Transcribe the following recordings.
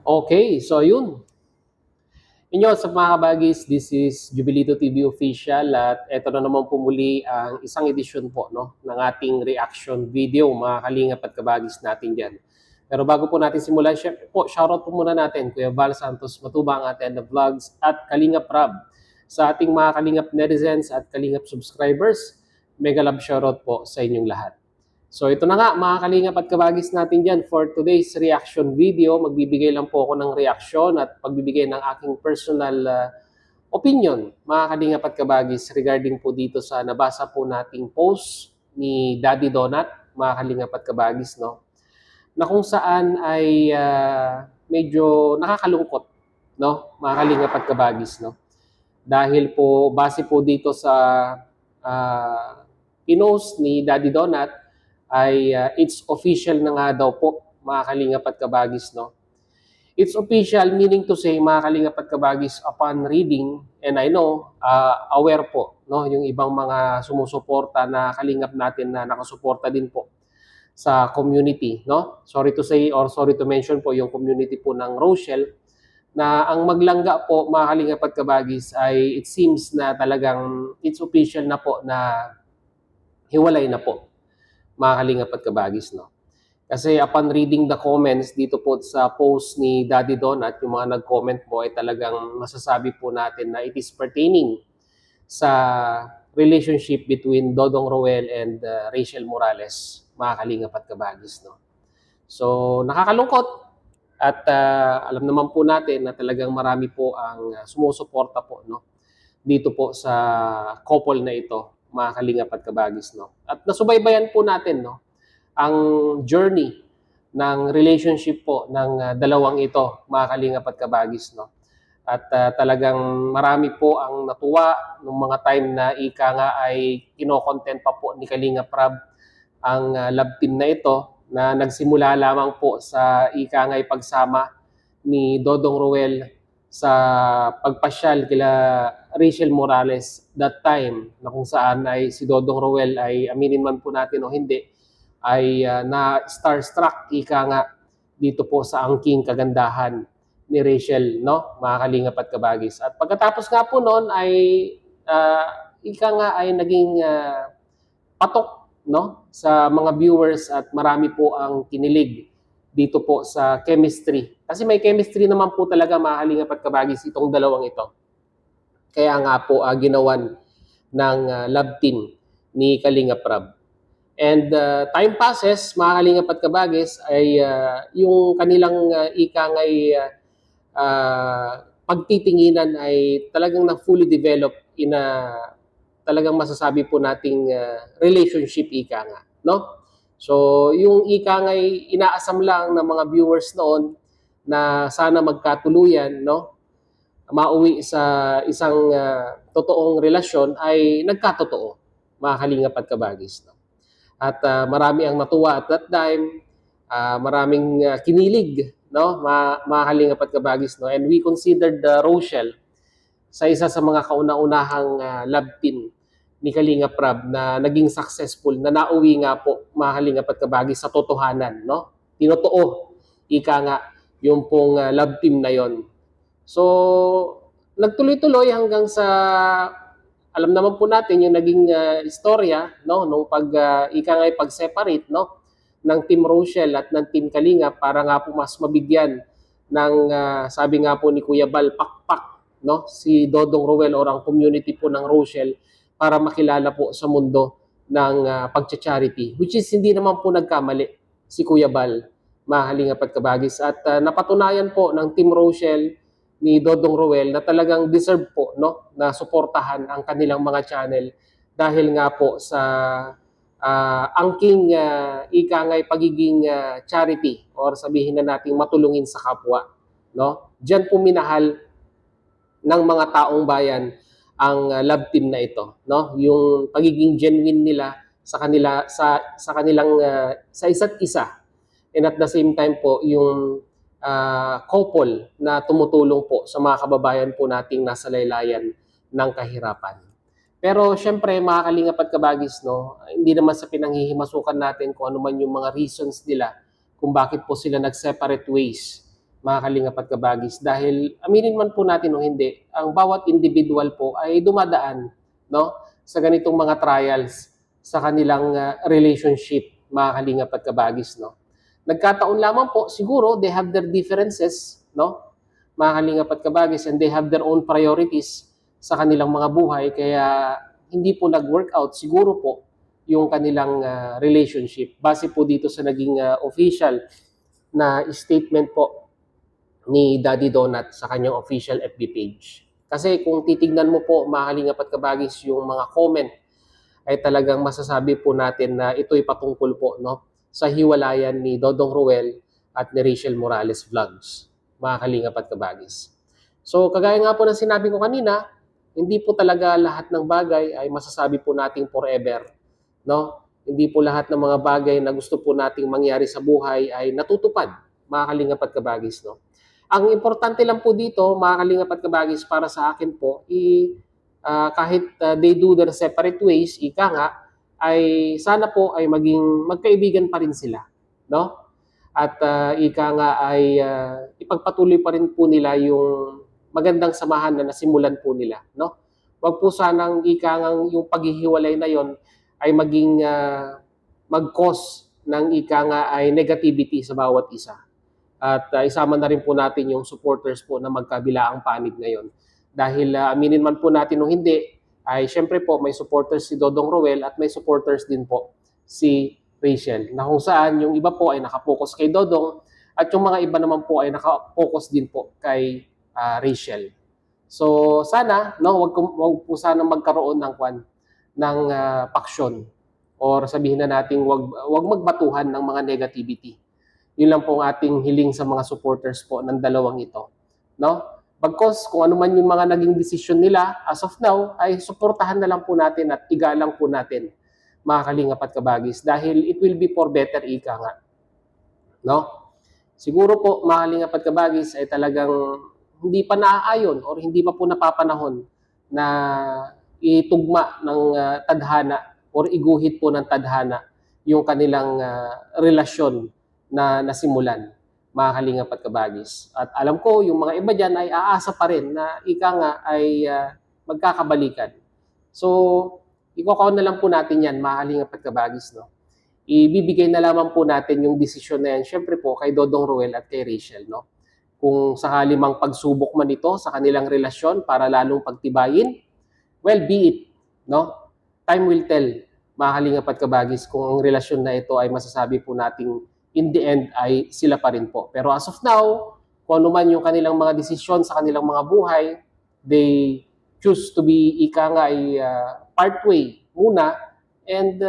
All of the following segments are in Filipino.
Okay, so yun. Inyo sa mga kabagis, this is Jubilito TV Official at eto na naman po muli ang isang edisyon po ng ating reaction video mga kalingap at kabagis natin dyan. Pero bago po natin simulan, syempre po, shoutout po muna natin Kuya Val Santos Matubang at The Vlogs at Kalingap Rab. Sa ating mga kalingap netizens at kalingap subscribers, mega love shoutout po sa inyong lahat. So ito na nga mga kalingap at kabagis natin dyan for today's reaction video. Magbibigay lang po ako ng reaksyon at pagbibigay ng aking personal opinion mga kalingap at kabagis regarding po dito sa nabasa po nating post ni Daddy Donut mga kalingap at kabagis na kung saan ay medyo nakakalungkot mga kalingap at kabagis dahil po base po dito sa pinost ni Daddy Donut ay it's official na nga daw po mga kalingap at kabagis It's official meaning to say mga kalingap at kabagis upon reading, and I know aware po yung ibang mga sumusuporta na kalingap natin na nakasuporta din po sa community sorry to say or sorry to mention po yung community po ng Rochelle na ang maglangga po mga kalingap at kabagis ay it seems na talagang it's official na po na hiwalay na po mga kalingap at kabagis Kasi upon reading the comments dito po sa post ni Daddy Donut, yung mga nag-comment po ay talagang masasabi po natin na it is pertaining sa relationship between Dodong Roel and Rachel Morales, mga kalingap at kabagis So nakakalungkot at alam naman po natin na talagang marami po ang sumusuporta po dito po sa couple na ito mga kalingap at kabagis At nasubaybayan po natin ang journey ng relationship po ng dalawang ito mga kalingap at kabagis At talagang marami po ang natuwa nung mga time na ika nga ay kino-content pa po ni Kalingap Rab ang love team na ito na nagsimula lamang po sa ika nga ay pagsama ni Dodong Roel sa pagpasyal kila Rachel Morales that time na kung saan ay si Dodong Roel ay aminin man po natin o hindi ay na starstruck ika nga dito po sa angking kagandahan ni Rachel mga kalingap at kabagis. At pagkatapos nga po noon ay ika nga ay naging patok sa mga viewers at marami po ang kinilig dito po sa chemistry. Kasi may chemistry naman po talaga mga kalingap at kabagis itong dalawang ito. Kaya nga po ginawan ng love team ni Kalingap Rab. And time passes, mga kalingap at kabagis, ay yung kanilang ikang ay pagtitinginan ay talagang na fully developed in a talagang masasabi po nating relationship ika nga. So, yung ika nga'y inaasam lang ng mga viewers noon na sana magkatuluyan, mauwi sa isang totoong relasyon ay nagkatotoo, mga kalingap at kabagis. At marami ang natuwa at that time, maraming kinilig, mga kalingap at kabagis. And we considered Rochelle sa isa sa mga kauna-unahang love team ni Kalingap Rab na naging successful, na nauwi nga po mga kalingap at kabagis sa totohanan. Tinotoo, ika nga, yung pong love team na yon. So, nagtuloy-tuloy hanggang sa, alam naman po natin yung naging istorya, nung ika nga pag-separate, ng Team Rochelle at ng Team Kalingap para nga po mas mabigyan ng, sabi nga po ni Kuya Bal, pakpak, si Dodong Roel or ang community po ng Rochelle para makilala po sa mundo ng pagcha-charity, which is hindi naman po nagkamali si Kuya Bal, mga kalingap at kabagis. At napatunayan po ng Team Rochelle ni Dodong Roel na talagang deserve po na suportahan ang kanilang mga channel dahil nga po sa angking ika nga'y pagiging charity or sabihin na nating matulungin sa kapwa. Diyan po minahal ng mga taong bayan ang love team na ito, yung pagiging genuine nila sa kanila sa kanilang sa isa't isa, and at the same time po yung couple na tumutulong po sa mga kababayan po nating nasa laylayan ng kahirapan. Pero syempre mga kalingap at kabagis hindi naman sa pinanghihimasukan natin kung ano man yung mga reasons nila kung bakit po sila nag-separate ways, mga kalingap at kabagis. Dahil aminin man po natin o hindi, ang bawat individual po ay dumadaan, no, sa ganitong mga trials sa kanilang relationship, mga kalingap at kabagis, no. Nagkataon lamang po, siguro they have their differences, no, mga kalingap at kabagis, and they have their own priorities sa kanilang mga buhay, kaya hindi po nag-workout siguro po yung kanilang relationship. Base po dito sa naging official na statement po ni Daddy Donut sa kanyang official FB page. Kasi kung titignan mo po, mga kalingap at kabagis, yung mga comment ay talagang masasabi po natin na ito'y patungkol po, no, sa hiwalayan ni Dodong Roel at ni Rachel Morales Vlogs, mga kalingap at kabagis. So kagaya nga po ng sinabi ko kanina, hindi po talaga lahat ng bagay ay masasabi po nating forever, no? Hindi po lahat ng mga bagay na gusto po nating mangyari sa buhay ay natutupad, mga kalingap at kabagis, no? Ang importante lang po dito, mga kalingap at kabagis, para sa akin po, kahit they do their separate ways, ika nga, ay sana po ay magkaibigan pa rin sila, no? At ika nga ay ipagpatuloy pa rin po nila yung magandang samahan na nasimulan po nila, no? Wag po sanang ika nga yung paghihiwalay na yon ay maging mag-cause ng ika nga ay negativity sa bawat isa. At isama na rin po natin yung supporters po na magkabilaang panig ngayon. Dahil aminin man po natin o hindi, ay syempre po may supporters si Dodong Roel at may supporters din po si Rachel. Na kung saan yung iba po ay nakapokus kay Dodong at yung mga iba naman po ay nakapokus din po kay Rachel. So sana, no, wag po sana magkaroon ng paksyon, or sabihin na natin wag magbatuhan ng mga negativity. Yun lang po ang ating hiling sa mga supporters po ng dalawang ito, no? Bagkos kung ano man yung mga naging desisyon nila as of now, ay suportahan na lang po natin at igalang po natin, mga kalingap at kabagis, dahil it will be for better, ika nga, no? Siguro po, mga kalingap at kabagis, ay talagang hindi pa naaayon or hindi pa po napapanahon na itugma ng tadhana or iguhit po ng tadhana yung kanilang relasyon na nasimulan, mga kalingap at kabagis. At alam ko, yung mga iba dyan ay aasa pa rin na ika nga ay magkakabalikan. So, iko-count na lang po natin yan, mga kalingap at kabagis, no? Ibibigay na lamang po natin yung desisyon na yan, syempre po, kay Dodong Roel at kay Rachel, no? Kung sakali mang pagsubok man ito sa kanilang relasyon para lalong pagtibayin, well, be it, no? Time will tell, mga kalingap at kabagis, kung ang relasyon na ito ay masasabi po nating in the end ay sila pa rin po. Pero as of now, kung ano man yung kanilang mga desisyon sa kanilang mga buhay, they choose to be ika nga ay part way muna, and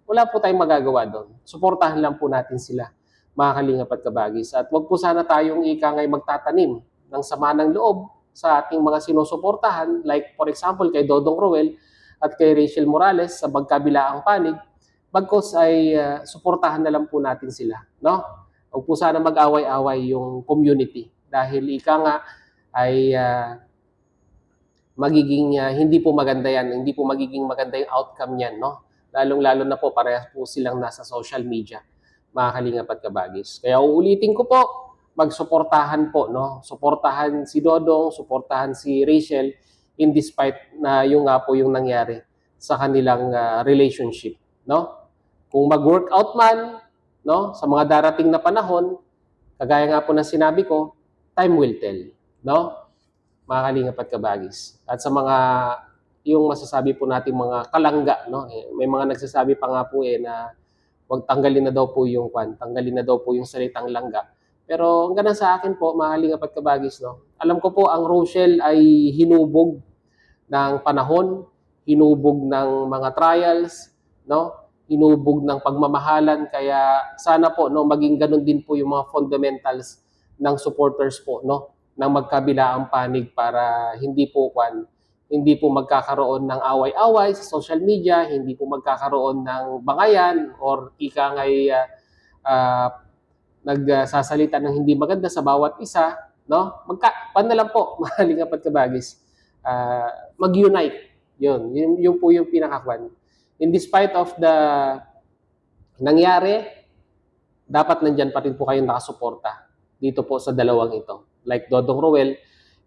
wala po tayong magagawa doon. Suportahan lang po natin sila, mga kalingap at kabagis. At wag po sana tayong ika nga ay magtatanim ng sama ng loob sa ating mga sinusuportahan, like for example kay Dodong Roel at kay Rachel Morales sa magkabilaang panig. Bagkos ay suportahan na lang po natin sila, no? Huwag po sana mag-away-away yung community, dahil ika nga ay magiging hindi po maganda yan, hindi po magiging maganda yung outcome niyan, no? Lalong-lalo na po parehas po silang nasa social media, mga kalingap at kabagis. Kaya uulitin ko po, magsuportahan po, no? Suportahan si Dodong, suportahan si Rachel, in despite na yung nga po yung nangyari sa kanilang relationship, no? Kung mag-workout man, no, sa mga darating na panahon, kagaya nga po na sinabi ko, time will tell, no? Mga kalingap at kabagis. At sa mga yung masasabi po natin mga kalangga, no? May mga nagsasabi pa nga po na wag tanggalin na daw po yung tanggalin na daw po yung salitang langga. Pero ang ganun sa akin po, mga kalingap at kabagis, no? Alam ko po ang Rochelle ay hinubog ng panahon, hinubog ng mga trials, no? Hinubog ng pagmamahalan, kaya sana po, no, maging ganun din po yung mga fundamentals ng supporters po, no, ng magkabilaang panig, para hindi po magkakaroon ng away-away sa social media, hindi po magkakaroon ng bangayan or ika nga'y nagsasalita ng hindi maganda sa bawat isa, no? Pan na lang po, mga kalingap at kabagis, mag-unite. Yun po yung pinakakwan. In despite of the nangyari, dapat nandyan pa rin po kayong nakasuporta, dito po sa dalawang ito, like Dodong Roel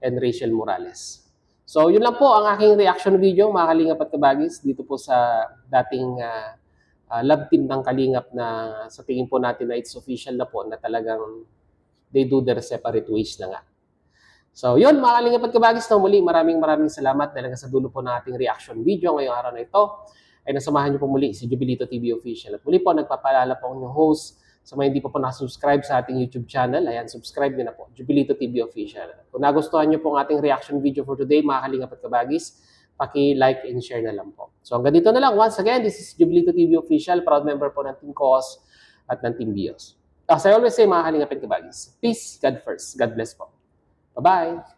and Rachel Morales. So, yun lang po ang aking reaction video, mga Kalingap at Kabagis, dito po sa dating love team ng Kalingap na sa tingin po natin na it's official na po na talagang they do their separate ways na nga. So, yun mga Kalingap at Kabagis, na muli maraming salamat dahil sa dulo po ng ating reaction video ngayong araw na ito ay nasamahan niyo po muli si Jubilito TV Official. At muli po, nagpapaalala po ang inyong host sa mga hindi pa po nakasubscribe sa ating YouTube channel. Ayan, subscribe din na po, Jubilito TV Official. Kung nagustuhan niyo po ang ating reaction video for today, mga Kalingap at Kabagis, paki-like and share na lang po. So hanggang dito na lang. Once again, this is Jubilito TV Official, proud member po ng Team COS at ng Team BIOS. As I always say, mga Kalingap at Kabagis, peace, God first. God bless po. Bye-bye!